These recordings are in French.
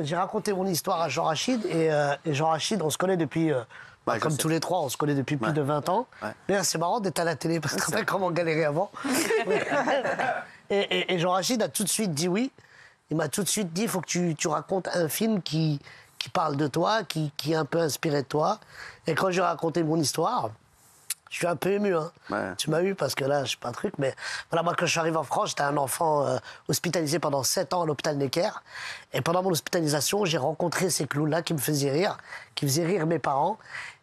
J'ai raconté mon histoire à Jean Rachid et Jean Rachid, on se connaît depuis, comme tous les trois, on se connaît depuis plus de 20 ans. Ouais. D'ailleurs, c'est marrant d'être à la télé parce que tu sais comment on galérait avant. et Jean Rachid a tout de suite dit oui. Il m'a tout de suite dit il faut que tu racontes un film qui parle de toi, qui est un peu inspiré de toi. Et quand j'ai raconté mon histoire, je suis un peu ému, hein. Ouais. Tu m'as eu parce que là, je sais pas un truc, mais voilà, moi, quand je suis arrivé en France, j'étais un enfant hospitalisé pendant 7 ans à l'hôpital Necker. Et pendant mon hospitalisation, j'ai rencontré ces clowns-là qui me faisaient rire, qui faisaient rire mes parents.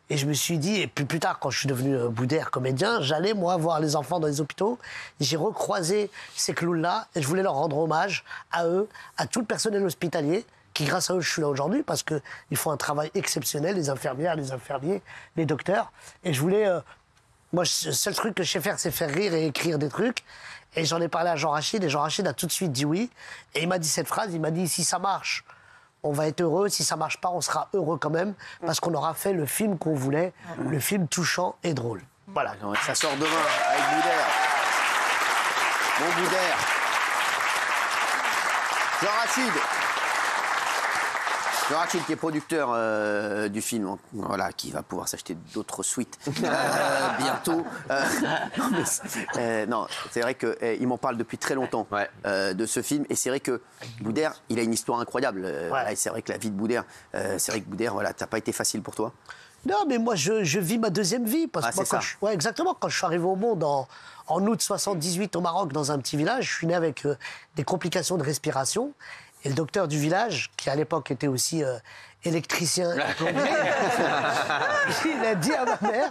Et je me suis dit, et puis plus tard, quand je suis devenu Boudère comédien, j'allais, moi, voir les enfants dans les hôpitaux. J'ai recroisé ces clowns-là et je voulais leur rendre hommage à eux, à tout le personnel hospitalier, qui, grâce à eux, je suis là aujourd'hui, parce qu'ils font un travail exceptionnel, les infirmières, les infirmiers, les docteurs. Et je voulais... moi, le seul truc que je sais faire, c'est faire rire et écrire des trucs. Et j'en ai parlé à Jean Rachid, et Jean Rachid a tout de suite dit oui. Et il m'a dit cette phrase, il m'a dit, si ça marche, on va être heureux. Si ça marche pas, on sera heureux quand même, parce qu'on aura fait le film qu'on voulait, le film touchant et drôle. Voilà. Ça sort demain avec Boudère. Bon Boudère. Jean Rachid. Jean Rachid, qui est producteur du film, voilà, qui va pouvoir s'acheter d'autres suites bientôt. Non, c'est vrai qu'il m'en parle depuis très longtemps de ce film. Et c'est vrai que Boudère, il a une histoire incroyable. Et c'est vrai que la vie de Boudère, c'est vrai que Boudère, voilà, ça n'a pas été facile pour toi. Non, mais moi, je vis ma deuxième vie. Parce que moi, exactement. Quand je suis arrivé au monde en août 78 au Maroc, dans un petit village, je suis né avec des complications de respiration. Et le docteur du village, qui à l'époque était aussi électricien et plombier, il a dit à ma mère,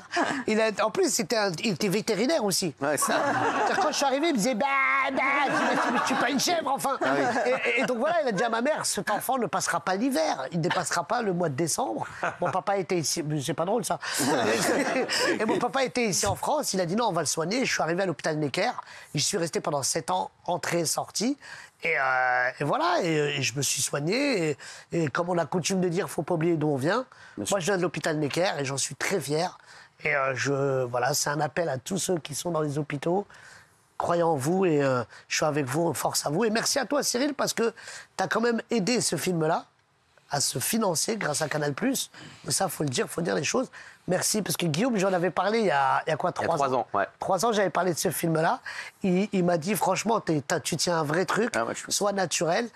en plus il était vétérinaire aussi. Ouais, ça. Quand je suis arrivé, il me disait je suis pas une chèvre, enfin. Ah oui. Et donc voilà, il a dit à ma mère, cet enfant ne passera pas l'hiver, il ne dépassera pas le mois de décembre. Mon papa était ici, c'est pas drôle ça. Et mon papa était ici en France, il a dit non, on va le soigner. Je suis arrivé à l'hôpital Necker, j'y suis resté pendant 7 ans, entrée, sortie. Et voilà, et je me suis soigné. Et comme on a coutume de dire, il ne faut pas oublier d'où on vient. Moi, je viens de l'hôpital Necker et j'en suis très fier. Et voilà, c'est un appel à tous ceux qui sont dans les hôpitaux. Croyez en vous et je suis avec vous, force à vous. Et merci à toi, Cyril, parce que tu as quand même aidé ce film-là à se financer grâce à Canal+. Mais ça, il faut le dire, il faut dire les choses. Merci, parce que Guillaume, j'en avais parlé il y a quoi, 3 ans. 3 ans, j'avais parlé de ce film-là. Il m'a dit, franchement, tu tiens un vrai truc, sois naturel.